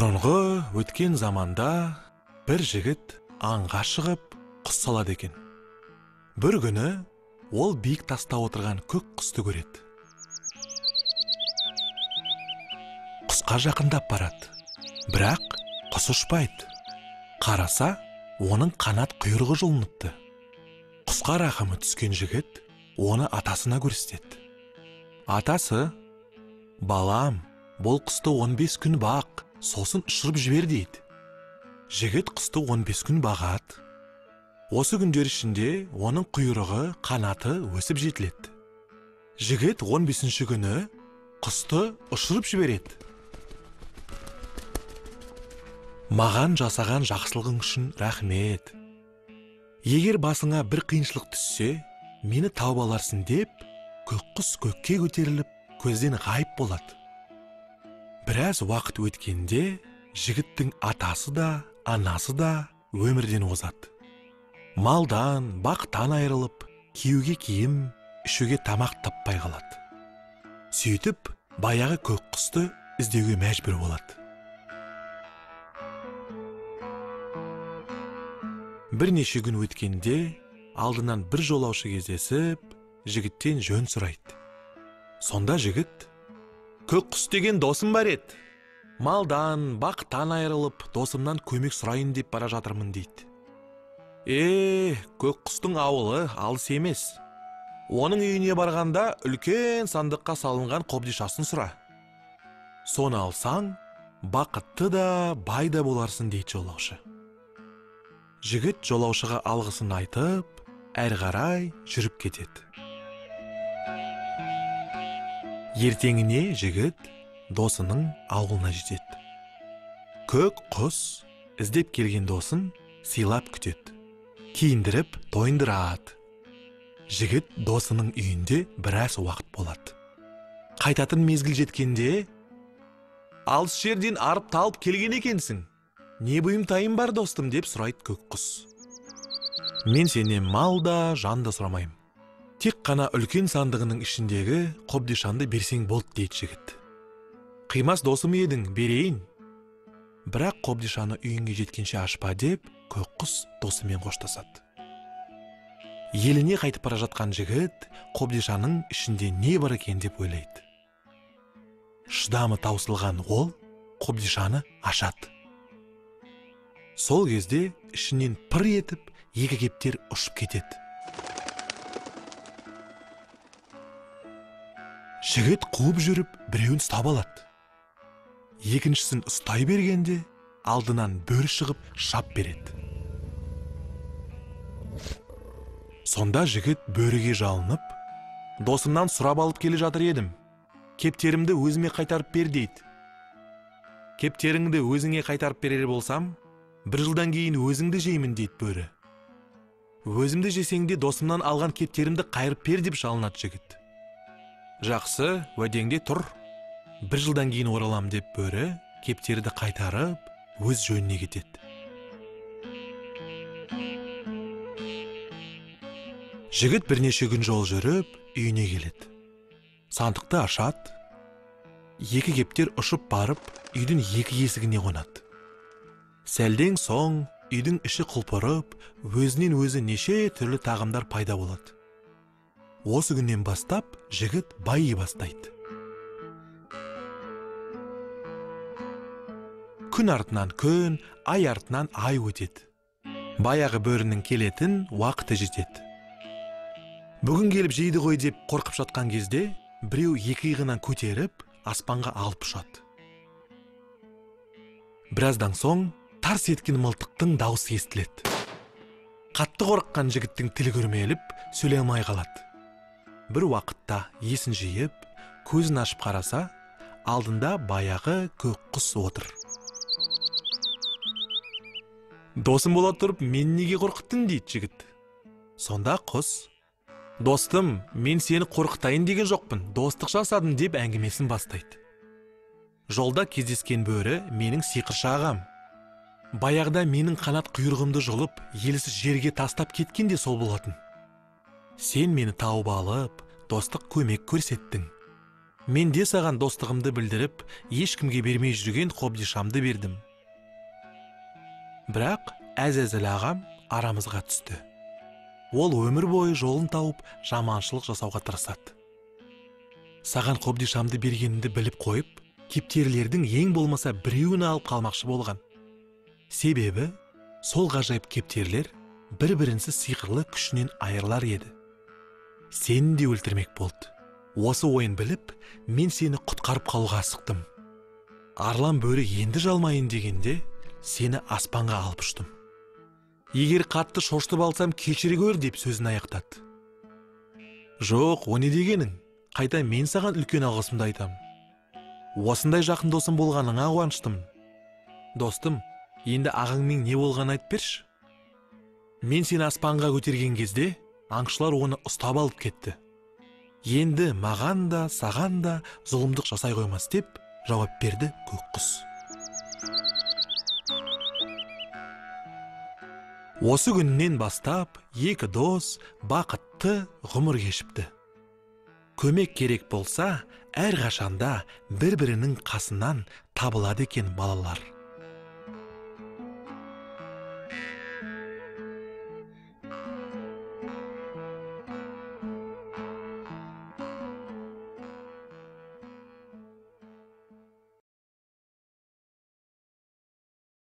Бұрынғы өткен заманда бір жігіт аңға шығып құс салады екен. Бір күні ол биік таста отырған көк құсты көреді. Құсқа жақындап барады, бірақ құс ұшпайды. Қараса, оның қанат құйрығы жұлыныпты. Құсқа рахымы түскен жігіт оны атасына көрсетеді. Атасы: «Балам, бұл құсты 15 күн бақ, сосын ұшырып жібер» дейді. Жігіт құсты 15 күн бағады. Осы күндер ішінде оның құйрығы, қанаты өсіп жетіледі. Жігіт 15-ші күні құсты ұшырып жібереді. «Маған жасаған жақсылығың үшін рахмет. Егер басыңа бір қиыншылық түссе, мені тауып аларсың» деп, көк құс көкке көтеріліп, көзден ғайып болады. Біраз уақыт өткенде жігіттің атасы да, анасы да өмірден озады. Малдан, бақтан айырылып, киюге киім, ішуге тамақ таппай қалады. Сөйтіп, баяғы көк құсты іздеуге мәжбүр болады. Бірнеше күн өткенде алдынан бір жолаушы кездесіп, жігіттен жөн сұрайды. Сонда жігіт: «Көк құс деген досым бар еді. Малдан, бақтан айырылып, досымнан көмек сұрайын деп бара жатырмын» дейді. Көк құстың ауылы алыс емес. Оның үйіне барғанда үлкен сандыққа салынған қобдишасын сұра. Соны алсаң, бақытты да, бай да боларсың дейді жолаушы. Жігіт жолаушыға алғысын айтып, әрі қарай жүріп кетеді. Ертеңіне жігіт досының ауылына жетеді. Көк құс іздеп келген досын сыйлап күтеді. Киіндіріп, тойындырады. Жігіт досының үйінде біраз уақыт болады. Қайтатын мезгіл жеткенде: «Алыс жерден арып талып келген екенсің. Не бұйымтайым бар достым?» деп сұрайды көк құс. «Мен сенен мал да, жан да сұрамайым. Тек қана үлкен сандығының ішіндегі қобдишанды берсең болды» дейді жігіт. «Қимас досым едің, берейін. Бірақ қобдишаны үйіңе жеткенше ашпа» деп көк құс досымен қоштасады. Еліне қайтып бара жатқан жігіт қобдишаның ішінде не бар екен деп ойлайды. Шыдамы таусылған ол қобдишаны ашады. Сол кезде ішінен пыр етіп екі кептер ұшып кетеді. Жігіт қуып жүріп біреуін ұстап алады. Екіншісін ұстай бергенде алдынан бөрі шығып шап береді. Сонда жігіт бөріге жалынып: «Досымнан сұрап алып келе жатыр едім. Кептерімді өзіме қайтарып бер» дейді. «Кептеріңді өзіңе қайтарып берер болсам, бір жылдан кейін өзіңді жеймін» дейді бөрі. «Өзімді жесеңде досымнан алған кептерімді қайырып бер» деп жалынады жігіт. «Жақсы, уәдеңде тұр. Бір жылдан кейін оралам» деп бөрі кептерді қайтарып, өз жөніне кетеді. Жігіт бірнеше күн жол жүріп, үйіне келеді. Сандықты ашады. Екі кептер ұшып барып, үйдің екі есігіне қонады. Сәлден соң үйдің іші құлпырып, өзінен өзі неше түрлі тағамдар пайда болады. Осы күннен бастап жігіт байи бастайды. Күн артынан күн, ай артынан ай өтеді. Баяғы бөрінің келетін уақыты жетеді. Бүгін келіп жейді ғой деп қорқып жатқан кезде біреу екі иығынан көтеріп аспанға алып ұшады. Біраздан соң тарс еткен мылтықтың дауысы естіледі. Қатты қорыққан жігіттің тілі күрмеліп, сөйлей алмай қалады. Бір уақытта есін жиып, көзін ашып қараса, алдында баяғы көк құс отыр. «Досым бола тұрып, мен неге қорқыттың?» дейді жігіт. Сонда құс: «Достым, мен сені қорқытайын деген жоқпын, достық жасадым» деп әңгімесін бастайды. «Жолда кездескен бөрі менің сиқыршы ағам. Баяғыда менің қанат құйрығымды жұлып, елсіз жерге тастап кеткен де сол болатын. Сен мені тауып алып, достық көмек көрсеттің. Мен де саған достығымды білдіріп, ешкімге бермей жүрген қобдишамды бердім. Бірақ Әзәзіл ағам арамызға түсті. Ол өмір бойы жолын тауып, жаманшылық жасауға тырысады. Саған қобдишамды бергенімді біліп қойып, кептерлердің ең болмаса біреуін алып қалмақшы болған. Себебі, сол ғажайып кептерлер бір-бірінсіз сиқырлы күшінен айырылар еді. Сені де өлтірмек болды. Осы ойын біліп, мен сені құтқарып қалуға асықтым. Арлан бөрі енді жалмайын дегенде, сені аспанға алып ұштым. Егер қатты шошытып алсам, кешіре көр деп сөзін аяқтады. Жоқ, о не дегенің? Қайта мен саған үлкен алғысымды айтам. Осындай жақын досым болғаныңа қуаныштым. Достым, енді ағаңмен не болғанын айтып берші. Мен сені аспанға көтерген кезде, аңшылар оны ұстап алып кетті. Енді маған да, саған да зұлымдық жасай қоймас деп жауап берді көк құс. Осы күннен бастап, екі дос бақытты ғұмыр кешіпті. Көмек керек болса, әр қашанда бір-бірінің қасынан табылады екен балалар.